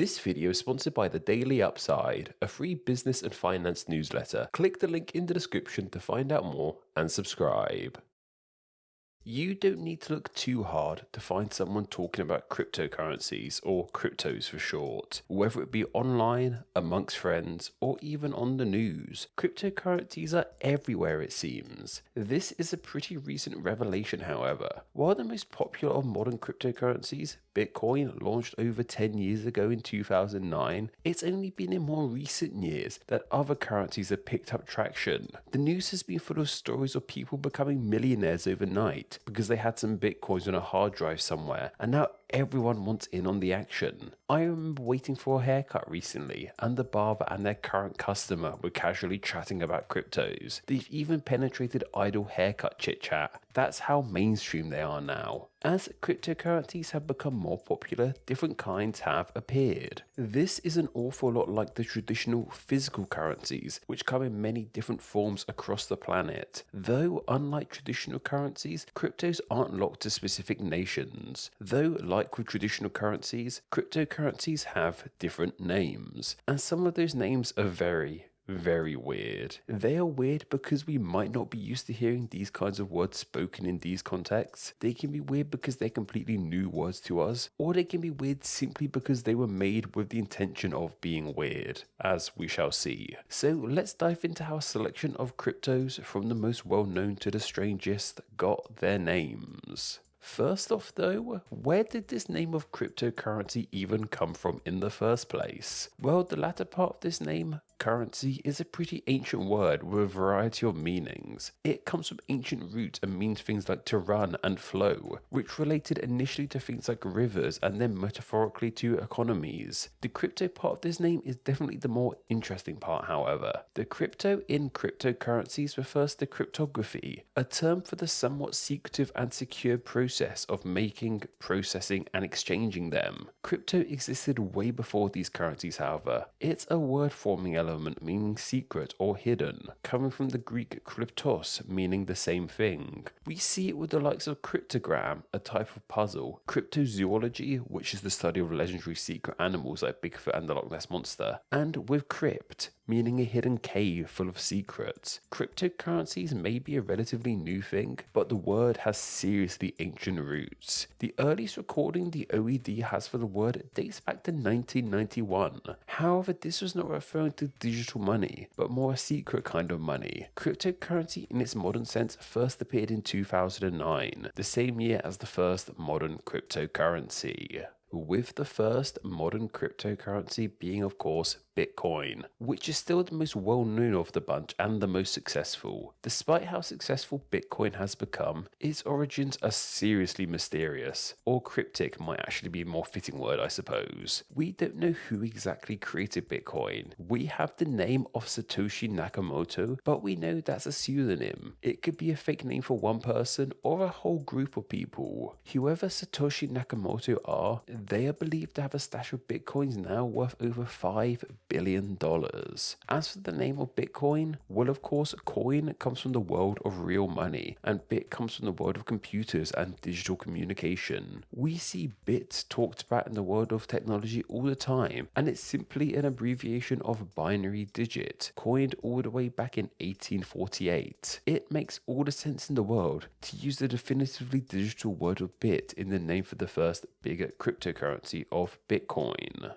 This video is sponsored by the Daily Upside, a free business and finance newsletter. Click the link in the description to find out more and subscribe. You don't need to look too hard to find someone talking about cryptocurrencies, or cryptos for short. Whether it be online, amongst friends, or even on the news, cryptocurrencies are everywhere it seems. This is a pretty recent revelation, however. While the most popular of modern cryptocurrencies, Bitcoin, launched over 10 years ago in 2009, it's only been in more recent years that other currencies have picked up traction. The news has been full of stories of people becoming millionaires overnight because they had some Bitcoins on a hard drive somewhere, and now everyone wants in on the action. I remember waiting for a haircut recently, and the barber and their current customer were casually chatting about cryptos. They've even penetrated idle haircut chit-chat. That's how mainstream they are now. As cryptocurrencies have become more popular, different kinds have appeared. This is an awful lot like the traditional physical currencies, which come in many different forms across the planet. Though, unlike traditional currencies, cryptos aren't locked to specific nations. Though, like with traditional currencies, cryptocurrencies have different names, and some of those names are very weird. They are weird because we might not be used to hearing these kinds of words spoken in these contexts. They can be weird because they're completely new words to us, or they can be weird simply because they were made with the intention of being weird, as we shall see. So let's dive into how a selection of cryptos, from the most well-known to the strangest, got their names. First off though, where did this name of cryptocurrency even come from in the first place? Well, the latter part of this name, currency, is a pretty ancient word with a variety of meanings. It comes from ancient roots and means things like to run and flow, which related initially to things like rivers and then metaphorically to economies. The crypto part of this name is definitely the more interesting part, however. The crypto in cryptocurrencies refers to cryptography, a term for the somewhat secretive and secure process of making, processing, and exchanging them. Crypto existed way before these currencies, however. It's a word-forming element meaning secret or hidden, coming from the Greek kryptos, meaning the same thing. We see it with the likes of cryptogram, a type of puzzle, cryptozoology, which is the study of legendary secret animals like Bigfoot and the Loch Ness Monster, and with crypt, meaning a hidden cave full of secrets. Cryptocurrencies may be a relatively new thing, but the word has seriously ancient roots. The earliest recording the OED has for the word dates back to 1991. However, this was not referring to digital money, but more a secret kind of money. Cryptocurrency in its modern sense first appeared in 2009, the same year as the first modern cryptocurrency, with the first modern cryptocurrency being, of course, Bitcoin, which is still the most well-known of the bunch and the most successful. Despite how successful Bitcoin has become, its origins are seriously mysterious, or cryptic might actually be a more fitting word, I suppose. We don't know who exactly created Bitcoin. We have the name of Satoshi Nakamoto, but we know that's a pseudonym. It could be a fake name for one person or a whole group of people. Whoever Satoshi Nakamoto are, they are believed to have a stash of Bitcoins now worth over $5 billion. As for the name of Bitcoin, well, of course, coin comes from the world of real money, and bit comes from the world of computers and digital communication. We see bits talked about in the world of technology all the time, and it's simply an abbreviation of binary digit, coined all the way back in 1848. It makes all the sense in the world to use the definitively digital word of bit in the name for the first bigger cryptocurrency of Bitcoin.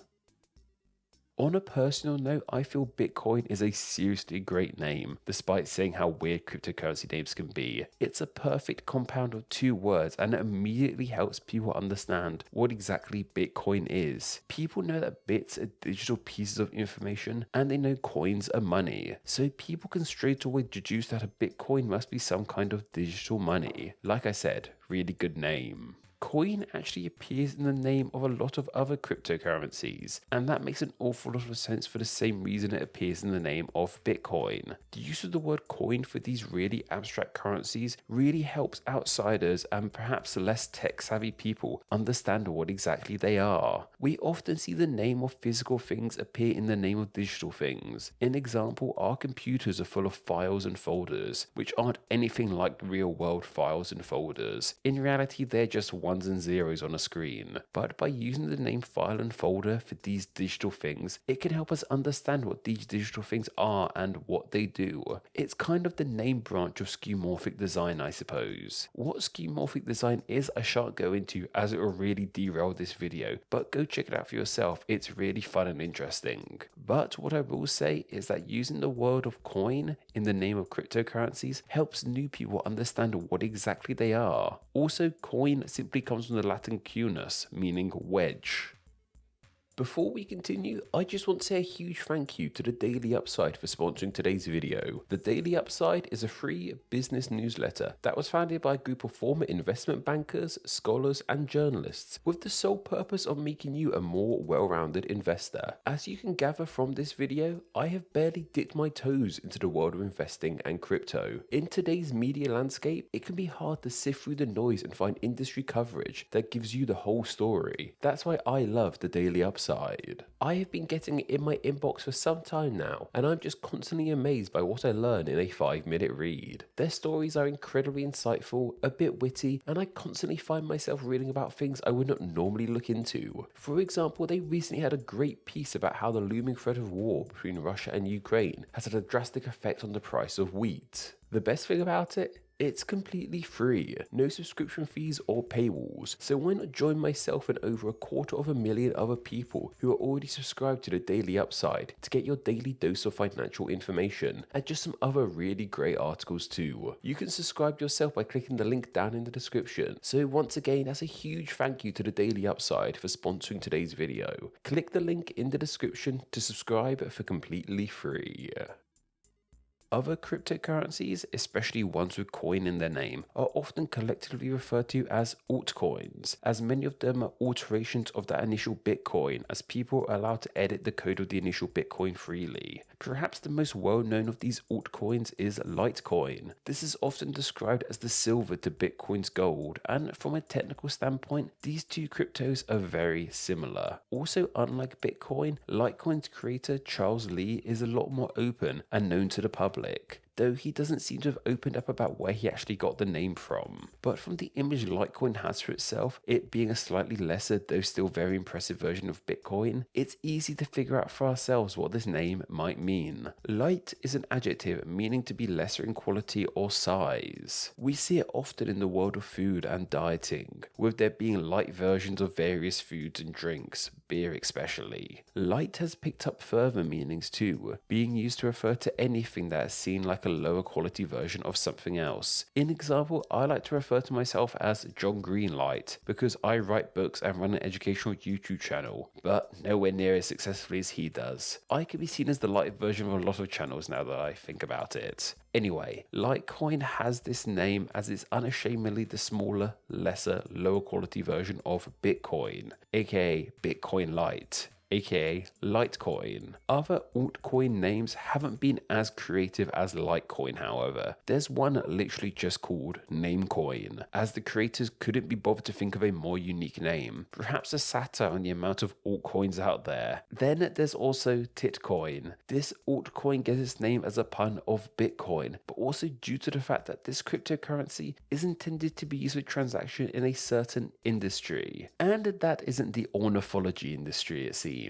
On a personal note, I feel Bitcoin is a seriously great name, despite saying how weird cryptocurrency names can be. It's a perfect compound of two words, and it immediately helps people understand what exactly Bitcoin is. People know that bits are digital pieces of information, and they know coins are money, so people can straight away deduce that a Bitcoin must be some kind of digital money. Like I said, really good name. Coin actually appears in the name of a lot of other cryptocurrencies, and that makes an awful lot of sense for the same reason it appears in the name of Bitcoin. The use of the word coin for these really abstract currencies really helps outsiders and perhaps less tech-savvy people understand what exactly they are. We often see the name of physical things appear in the name of digital things. An example, our computers are full of files and folders, which aren't anything like real-world files and folders. In reality, they're just one ones and zeros on a screen, but by using the name file and folder for these digital things, it can help us understand what these digital things are and what they do. It's kind of the name branch of skeuomorphic design, I suppose. What skeuomorphic design is, I shan't go into as it will really derail this video, but go check it out for yourself, it's really fun and interesting. But what I will say is that using the word of coin in the name of cryptocurrencies helps new people understand what exactly they are. Also, coin simply comes from the Latin cuneus, meaning wedge. Before we continue, I just want to say a huge thank you to the Daily Upside for sponsoring today's video. The Daily Upside is a free business newsletter that was founded by a group of former investment bankers, scholars, and journalists with the sole purpose of making you a more well-rounded investor. As you can gather from this video, I have barely dipped my toes into the world of investing and crypto. In today's media landscape, it can be hard to sift through the noise and find industry coverage that gives you the whole story. That's why I love the Daily Upside. I have been getting it in my inbox for some time now, and I'm just constantly amazed by what I learn in a 5-minute read. Their stories are incredibly insightful, a bit witty, and I constantly find myself reading about things I would not normally look into. For example, they recently had a great piece about how the looming threat of war between Russia and Ukraine has had a drastic effect on the price of wheat. The best thing about it? It's completely free, no subscription fees or paywalls, so why not join myself and over 250,000 other people who are already subscribed to the Daily Upside to get your daily dose of financial information, and just some other really great articles too. You can subscribe yourself by clicking the link down in the description. So once again, that's a huge thank you to the Daily Upside for sponsoring today's video. Click the link in the description to subscribe for completely free. Other cryptocurrencies, especially ones with coin in their name, are often collectively referred to as altcoins, as many of them are alterations of that initial Bitcoin, as people are allowed to edit the code of the initial Bitcoin freely. Perhaps the most well-known of these altcoins is Litecoin. This is often described as the silver to Bitcoin's gold, and from a technical standpoint, these two cryptos are very similar. Also, unlike Bitcoin, Litecoin's creator Charles Lee is a lot more open and known to the public, though he doesn't seem to have opened up about where he actually got the name from. But from the image Litecoin has for itself, it being a slightly lesser though still very impressive version of Bitcoin, it's easy to figure out for ourselves what this name might mean. Light is an adjective meaning to be lesser in quality or size. We see it often in the world of food and dieting, with there being light versions of various foods and drinks, beer especially. Light has picked up further meanings too, being used to refer to anything that is seen like a lower quality version of something else. In example, I like to refer to myself as John Greenlight because I write books and run an educational YouTube channel, but nowhere near as successfully as he does. I could be seen as the light version of a lot of channels now that I think about it. Anyway, Litecoin has this name as it's unashamedly the smaller, lesser, lower quality version of Bitcoin, aka Bitcoin Lite, aka Litecoin. Other altcoin names haven't been as creative as Litecoin, however. There's one literally just called Namecoin, as the creators couldn't be bothered to think of a more unique name, perhaps a satire on the amount of altcoins out there. Then there's also Titcoin. This altcoin gets its name as a pun of Bitcoin, but also due to the fact that this cryptocurrency is intended to be used for transaction in a certain industry. And that isn't the ornithology industry, it seems.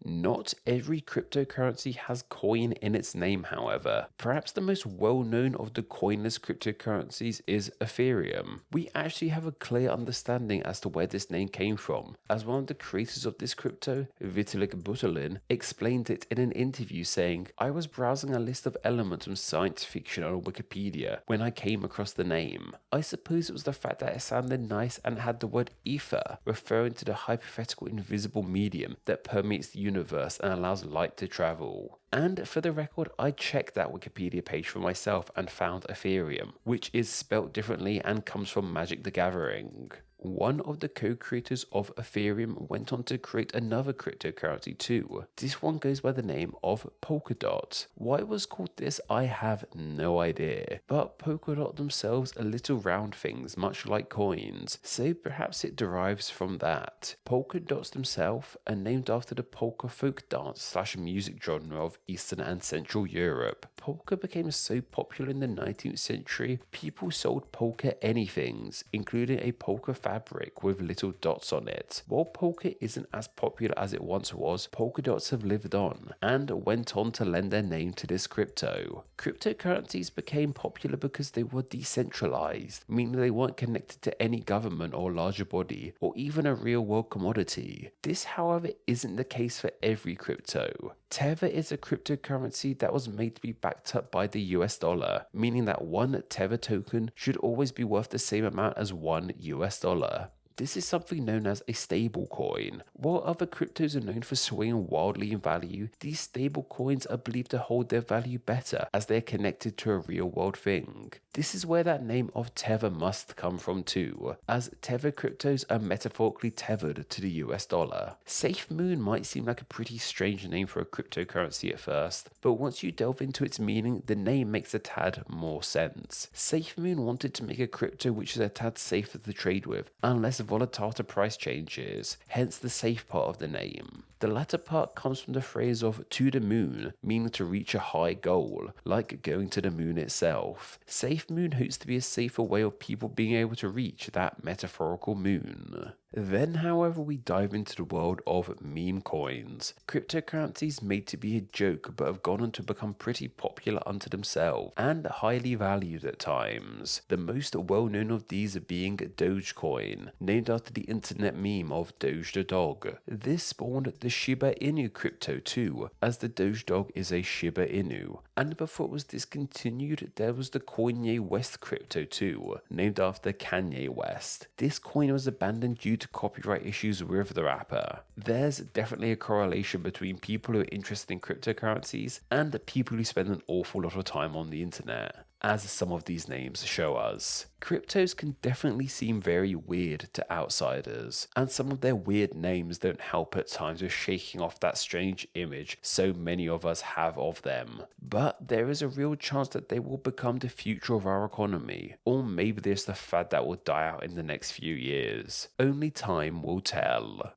Not every cryptocurrency has coin in its name, however. Perhaps the most well-known of the coinless cryptocurrencies is Ethereum. We actually have a clear understanding as to where this name came from, as one of the creators of this crypto, Vitalik Buterin, explained it in an interview saying, "I was browsing a list of elements from science fiction on Wikipedia when I came across the name. I suppose it was the fact that it sounded nice and had the word ether, referring to the hypothetical invisible medium that permeates the universe and allows light to travel." And for the record, I checked that Wikipedia page for myself and found Ethereum, which is spelt differently and comes from Magic the Gathering. One of the co-creators of Ethereum went on to create another cryptocurrency too. This one goes by the name of Polkadot. Why it was called this, I have no idea, but Polkadot themselves are little round things much like coins, so perhaps it derives from that. Polka dots themselves are named after the polka folk dance / music genre of Eastern and Central Europe. Polka became so popular in the 19th century, people sold polka anythings, including a polka fabric with little dots on it. While polka isn't as popular as it once was, polka dots have lived on, and went on to lend their name to this crypto. Cryptocurrencies became popular because they were decentralized, meaning they weren't connected to any government or larger body, or even a real world commodity. This, however, isn't the case for every crypto. Tether is a cryptocurrency that was made to be backed up by the US dollar, meaning that one Tether token should always be worth the same amount as one US dollar. This is something known as a stable coin. While other cryptos are known for swinging wildly in value, these stable coins are believed to hold their value better as they are connected to a real world thing. This is where that name of Tether must come from too, as Tether cryptos are metaphorically tethered to the US dollar. SafeMoon might seem like a pretty strange name for a cryptocurrency at first, but once you delve into its meaning, the name makes a tad more sense. SafeMoon wanted to make a crypto which is a tad safer to trade with, and less volatile to price changes, hence the safe part of the name. The latter part comes from the phrase of to the moon, meaning to reach a high goal, like going to the moon itself. SafeMoon hopes to be a safer way of people being able to reach that metaphorical moon. Then, however, we dive into the world of meme coins. Cryptocurrencies made to be a joke but have gone on to become pretty popular unto themselves and highly valued at times. The most well known of these being Dogecoin, named after the internet meme of Doge the dog. This spawned the Shiba Inu crypto too, as the Doge dog is a Shiba Inu. And before it was discontinued, there was the Kanye West crypto too, named after Kanye West. This coin was abandoned due to copyright issues with the rapper. There's definitely a correlation between people who are interested in cryptocurrencies and the people who spend an awful lot of time on the internet, as some of these names show us. Cryptos can definitely seem very weird to outsiders, and some of their weird names don't help at times with shaking off that strange image so many of us have of them. But there is a real chance that they will become the future of our economy, or maybe there's the fad that will die out in the next few years. Only time will tell.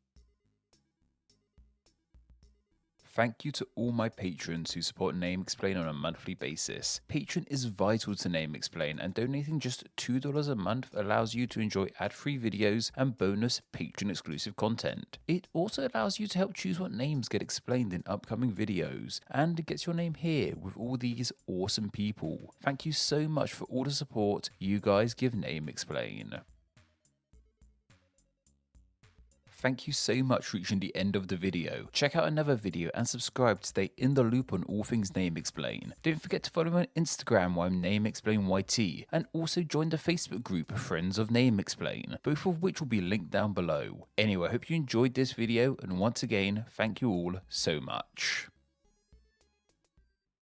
Thank you to all my patrons who support Name Explain on a monthly basis. Patreon is vital to Name Explain, and donating just $2 a month allows you to enjoy ad-free videos and bonus Patreon exclusive content. It also allows you to help choose what names get explained in upcoming videos, and gets your name here with all these awesome people. Thank you so much for all the support you guys give Name Explain. Thank you so much for reaching the end of the video. Check out another video and subscribe to stay in the loop on all things Name Explain. Don't forget to follow me on Instagram where I'm Name Explain YT, and also join the Facebook group Friends of Name Explain, both of which will be linked down below. Anyway, I hope you enjoyed this video, and once again, thank you all so much.